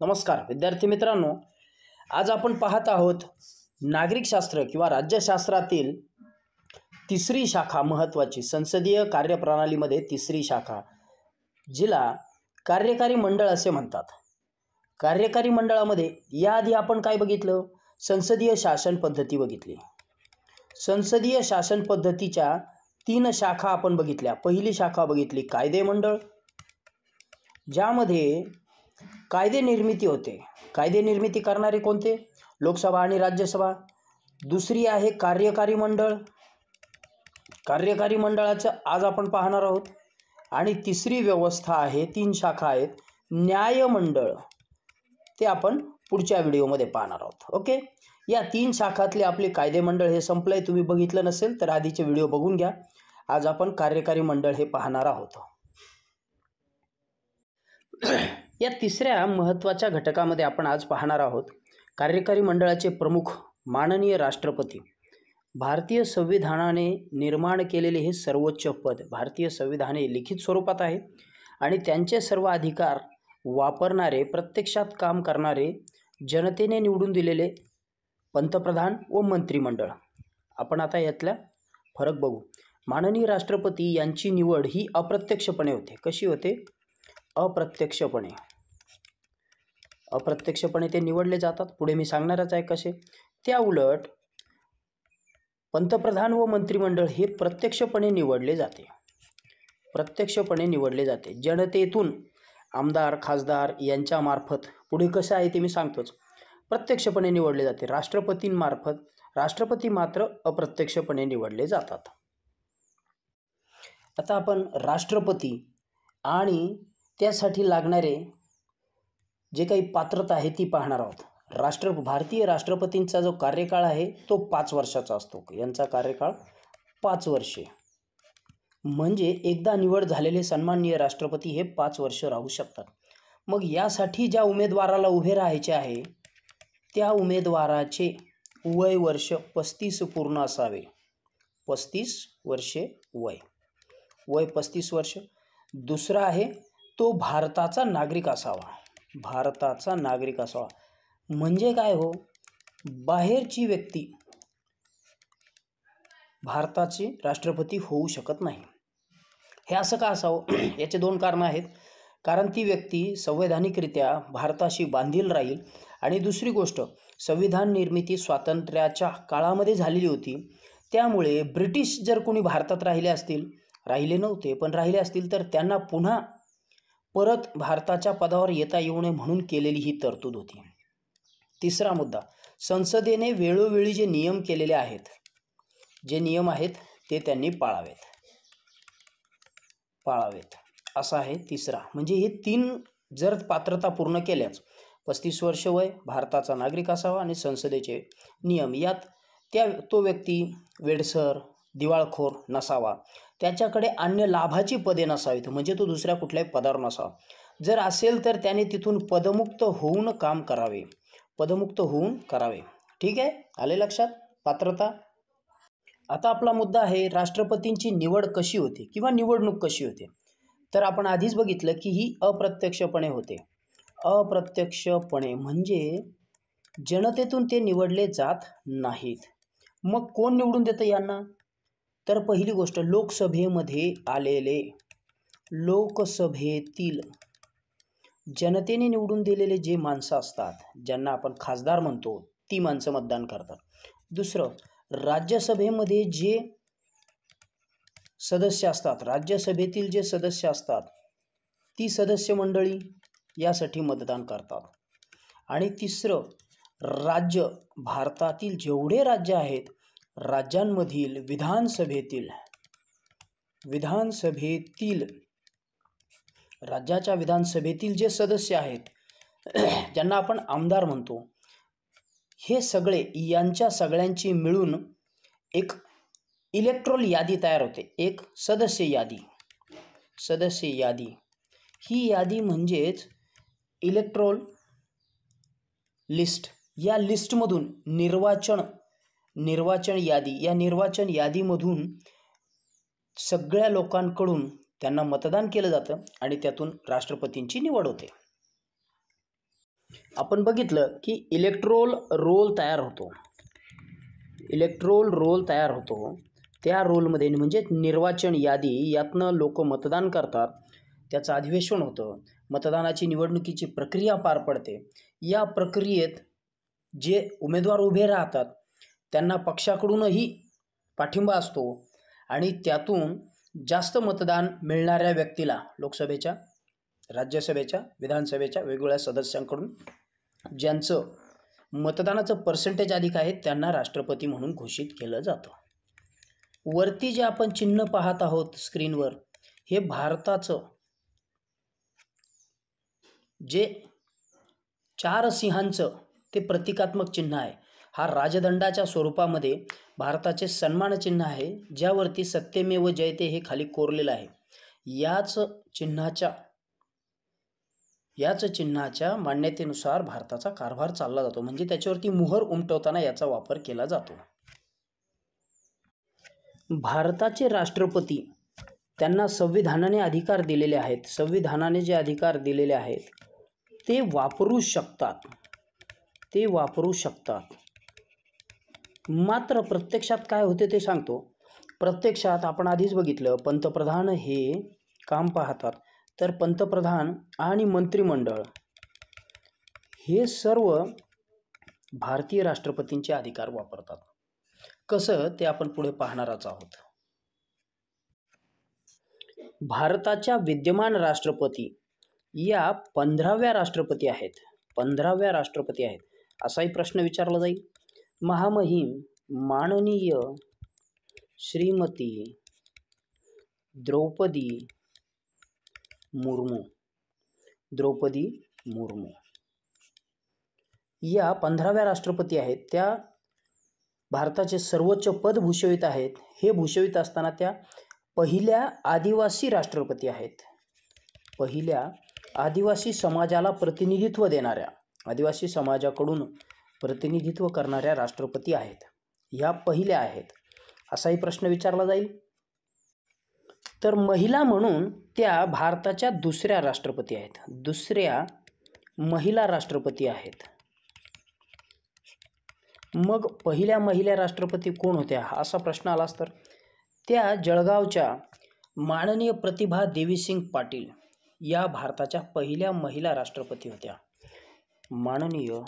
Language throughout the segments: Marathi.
नमस्कार विद्यार्थी मित्रांनो, आज आपण पाहत आहोत नागरिकशास्त्र किंवा राज्यशास्त्रातील तिसरी शाखा महत्त्वाची संसदीय कार्यप्रणालीमध्ये तिसरी शाखा, जिला कार्यकारी मंडळ असे म्हणतात. कार्यकारी मंडळामध्ये याआधी आपण काय बघितलं? संसदीय शासन पद्धती बघितली. संसदीय शासन पद्धतीच्या 3 शाखा आपण बघितल्या. पहिली शाखा बघितली कायदे मंडळ, ज्यामध्ये कायदे निर्मिती होते. कायदे निर्मिती करणारे कोणते? लोकसभा आणि राज्यसभा. दुसरी आहे कार्यकारी मंडळ. कार्यकारी मंडळाचं आज आपण पाहणार आहोत. आणि तिसरी व्यवस्था आहे, 3 शाखा आहेत, न्यायमंडळ. ते आपण पुढच्या व्हिडिओमध्ये पाहणार आहोत. ओके, या 3 शाखातले आपले कायदे मंडळ हे संपलंय. तुम्ही बघितलं नसेल तर आधीचे व्हिडिओ बघून घ्या. आज आपण कार्यकारी मंडळ हे पाहणार आहोत. या तिसऱ्या महत्त्वाच्या घटकामध्ये आपण आज पाहणार आहोत कार्यकारी मंडळाचे प्रमुख माननीय राष्ट्रपती. भारतीय संविधानाने निर्माण केलेले हे सर्वोच्च पद. भारतीय संविधान हे लिखित स्वरूपात आहे आणि त्यांचे सर्व अधिकार वापरणारे, प्रत्यक्षात काम करणारे, जनतेने निवडून दिलेले पंतप्रधान व मंत्रिमंडळ. आपण आता यातला फरक बघू. माननीय राष्ट्रपती यांची निवड ही अप्रत्यक्षपणे होते. कशी होते? अप्रत्यक्षपणे. अप्रत्यक्षपणे ते निवडले जातात. पुढे मी सांगणारच आहे कसे. त्या उलट पंतप्रधान व मंत्रिमंडळ हे प्रत्यक्षपणे निवडले जाते. प्रत्यक्षपणे निवडले जाते जनतेतून. आमदार, खासदार यांच्यामार्फत. पुढे कसं आहे ते मी सांगतोच. प्रत्यक्षपणे निवडले जाते राष्ट्रपतींमार्फत. राष्ट्रपती मात्र अप्रत्यक्षपणे निवडले जातात. आता आपण राष्ट्रपती आणि त्यासाठी लागणारे जे काही पात्रता आहे ती पाहणार आहोत. भारतीय राष्ट्रपतींचा जो कार्यकाळ आहे तो 5 वर्षाचा असतो. यांचा कार्यकाळ 5 वर्षे. म्हणजे एकदा निवड झालेले सन्माननीय राष्ट्रपती हे 5 वर्ष राहू शकतात. मग यासाठी ज्या उमेदवाराला उभे राहायचे आहे त्या उमेदवाराचे वय वर्ष 35 पूर्ण असावे. 35 वर्षे वय. वय 35 वर्ष. दुसरा आहे तो भारताचा नागरिक असावा. भारताचा नागरिक असावा. म्हणजे काय हो? बाहेरची व्यक्ती भारताचे राष्ट्रपती होऊ शकत नाही. हे असं का असावं? याचे 2 कारणं आहेत. कारण ती व्यक्ती संवैधानिकरित्या भारताशी बांधील राहील आणि दुसरी गोष्ट, संविधान निर्मिती स्वातंत्र्याच्या काळामध्ये झालेली होती. त्यामुळे ब्रिटिश जर कोणी भारतात राहिले नव्हते पण राहिले असतील तर त्यांना पुन्हा परत भारताच्या पदावर येता येऊ नये म्हणून केलेली ही तरतूद होती. तिसरा मुद्दा, संसदेने वेळोवेळी जे नियम केलेले आहेत, जे नियम आहेत ते त्यांनी पाळावेत असा आहे तिसरा. म्हणजे हे 3 जर पात्रता पूर्ण केल्याच, 35 वर्ष वय, भारताचा नागरिक असावा आणि संसदेचे नियम, यात तो व्यक्ती वेडसर, दिवाळखोर नसावा. त्याच्याकडे अन्य लाभाची पदे नसावीत. म्हणजे तो दुसऱ्या कुठल्याही पदावर नसावा. जर असेल तर त्याने तिथून पदमुक्त होऊन काम करावे. पदमुक्त होऊन करावे. ठीक आहे, आले लक्षात पात्रता. आता आपला मुद्दा आहे राष्ट्रपतींची निवड कशी होते किंवा निवडणूक कशी होते. तर आपण आधीच बघितलं की ही अप्रत्यक्षपणे होते. अप्रत्यक्षपणे म्हणजे जनतेतून ते निवडले जात नाहीत. मग कोण निवडून देतं यांना? तर पहिली गोष्ट, लोकसभेमध्ये आलेले, लोकसभेतील जनतेने निवडून दिलेले जे माणसं असतात, ज्यांना आपण खासदार म्हणतो, ती माणसं मतदान करतात. दुसरं, राज्यसभेमध्ये जे सदस्य असतात, राज्यसभेतील जे सदस्य असतात, ती सदस्य मंडळी यासाठी मतदान करतात. आणि तिसरं, भारतातील जेवढे राज्य आहेत, राज्यांमधील राज्याच्या विधानसभेतील जे सदस्य आहेत, ज्यांना आपण आमदार म्हणतो, हे सगळे, यांच्या सगळ्यांची मिळून एक इलेक्टोरल यादी तयार होते. एक सदस्य यादी. ही यादी म्हणजेच इलेक्टोरल लिस्ट. या लिस्टमधून निर्वाचन यादी, या निर्वाचन यादीमधून सगळ्या लोकांकडून त्यांना मतदान केलं जातं आणि त्यातून राष्ट्रपतींची निवड होते. आपण बघितलं की इलेक्ट्रोल रोल तयार होतो. इलेक्ट्रोल रोल तयार होतो. त्या रोलमध्ये म्हणजे निर्वाचन यादी, यातनं लोक मतदान करतात, त्याचं अधिवेशन होतं, मतदानाची निवडणुकीची प्रक्रिया पार पडते. या प्रक्रियेत जे उमेदवार उभे राहतात त्यांना पक्षाकडूनही पाठिंबा असतो आणि त्यातून जास्त मतदान मिळणाऱ्या व्यक्तीला लोकसभेच्या, राज्यसभेच्या, विधानसभेच्या वेगवेगळ्या सदस्यांकडून ज्यांचं मतदानाचं पर्सेंटेज अधिक आहे त्यांना राष्ट्रपती म्हणून घोषित केलं जातं. वरती जे आपण चिन्ह पाहत आहोत स्क्रीनवर, हे भारताचं जे 4 सिंहांचं ते प्रतिकात्मक चिन्ह आहे. हा राजदंडाच्या स्वरूपामध्ये भारताचे सन्मान चिन्ह आहे, ज्यावरती सत्यमेव जयते हे खाली कोरलेलं आहे. याच चिन्हाच्या मान्यतेनुसार भारताचा कारभार चालला जातो, म्हणजे त्याच्यावरती मोहर उमटवताना याचा वापर केला जातो. भारताचे राष्ट्रपती, त्यांना संविधानाने अधिकार दिलेले आहेत. संविधानाने जे अधिकार दिलेले आहेत ते वापरू शकतात. मात्र प्रत्यक्षात काय होते ते सांगतो. प्रत्यक्षात आपण आधीच बघितलं, पंतप्रधान हे काम पाहतात, तर पंतप्रधान आणि मंत्रिमंडळ हे सर्व भारतीय राष्ट्रपतींचे अधिकार वापरतात. कसं ते आपण पुढे पाहणारच आहोत. भारताच्या विद्यमान राष्ट्रपती या 15व्या राष्ट्रपती आहेत. असाही प्रश्न विचारला जाईल. महामहिम माननीय श्रीमती द्रौपदी मुर्मू या 15व्या राष्ट्रपती आहेत. त्या भारताचे सर्वोच्च पद भूषवित आहेत. हे भूषवित असताना त्या पहिल्या आदिवासी राष्ट्रपती आहेत. पहिल्या आदिवासी समाजाला प्रतिनिधित्व देणाऱ्या, आदिवासी समाजाकडून प्रतिनिधित्व करणाऱ्या राष्ट्रपती आहेत. ह्या पहिल्या आहेत. असाही प्रश्न विचारला जाईल. तर महिला म्हणून त्या भारताच्या दुसऱ्या राष्ट्रपती आहेत. दुसऱ्या महिला राष्ट्रपती आहेत. मग पहिल्या महिला राष्ट्रपती कोण होत्या असा प्रश्न आलास तर त्या जळगावच्या माननीय प्रतिभा देवीसिंग पाटील या भारताच्या पहिल्या महिला राष्ट्रपती होत्या. माननीय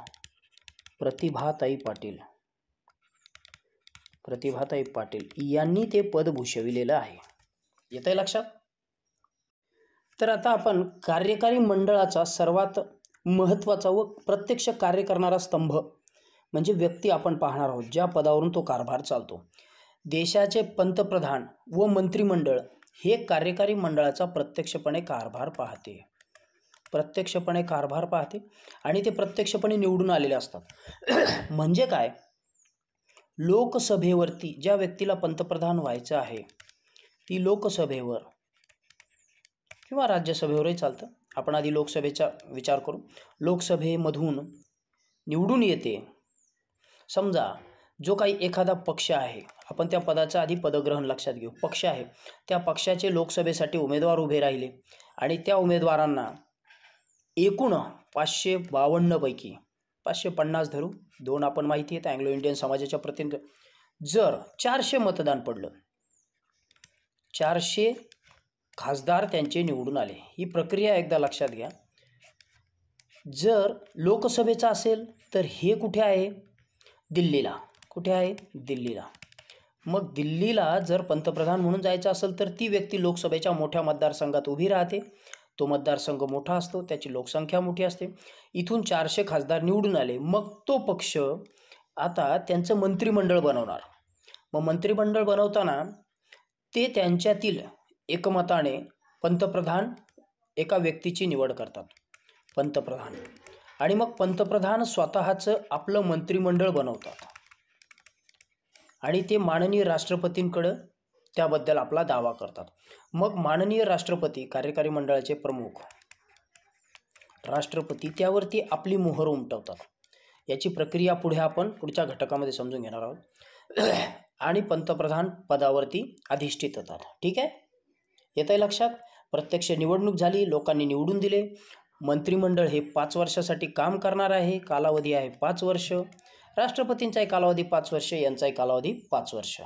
प्रतिभाताई पाटील यांनी ते पद भूषविलेलं आहे. येतंय लक्षात? तर आता आपण कार्यकारी मंडळाचा सर्वात महत्त्वाचा व प्रत्यक्ष कार्य करणारा स्तंभ म्हणजे व्यक्ती आपण पाहणार आहोत, ज्या पदावरून तो कारभार चालतो. देशाचे पंतप्रधान व मंत्रिमंडळ हे कार्यकारी मंडळाचा प्रत्यक्षपणे कारभार पाहते आणि ते प्रत्यक्षपणे निवडून आलेले असतात. म्हणजे काय, लोकसभेवरती ज्या व्यक्तीला पंतप्रधान व्हायचं आहे ती लोकसभेवर किंवा राज्यसभेवरही चालतं, आपण आधी लोकसभेचा विचार करू. लोकसभेमधून निवडून येते. समजा जो काही एखादा पक्ष आहे, आपण त्या पदाचा आधी पदग्रहण लक्षात घेऊ. पक्ष आहे, त्या पक्षाचे लोकसभेसाठी उमेदवार उभे राहिले आणि त्या उमेदवारांना एकूण 552 पैकी 550 धरू, 2 आपण माहिती आहेत अँग्लो इंडियन समाजाच्या प्रतिनिधी, जर 400 मतदान पडलं, 400 खासदार त्यांचे निवडून आले. ही प्रक्रिया एकदा लक्षात घ्या. जर लोकसभेचा असेल तर हे कुठे आहे? दिल्लीला. कुठे आहे? दिल्लीला. मग दिल्लीला जर पंतप्रधान म्हणून जायचं असेल तर ती व्यक्ती लोकसभेच्या मोठ्या मतदारसंघात उभी राहते. तो मतदारसंघ मोठा असतो, त्याची लोकसंख्या मोठी असते. इथून 400 खासदार निवडून आले, मग तो पक्ष आता त्यांचं मंत्रिमंडळ बनवणार. मग मंत्रिमंडळ बनवताना ते त्यांच्यातील एकमताने पंतप्रधान एका व्यक्तीची निवड करतात, पंतप्रधान. आणि मग पंतप्रधान स्वतःचं आपलं मंत्रिमंडळ बनवतात आणि ते माननीय राष्ट्रपतींकडं त्याबद्दल आपला दावा करतात. मग माननीय राष्ट्रपती, कार्यकारी मंडळाचे प्रमुख राष्ट्रपती, त्यावरती आपली मोहर उमटवतात. याची प्रक्रिया पुढे आपण पुढच्या घटकामध्ये समजून घेणार आहोत. आणि पंतप्रधान पदावरती अधिष्ठित होतात. ठीक आहे, येतंय लक्षात? प्रत्यक्ष निवडणूक झाली, लोकांनी निवडून दिले, मंत्रिमंडळ हे 5 वर्षासाठी काम करणार आहे, कालावधी आहे 5 वर्ष. राष्ट्रपतींचाही कालावधी 5 वर्ष, यांचाही कालावधी 5 वर्ष.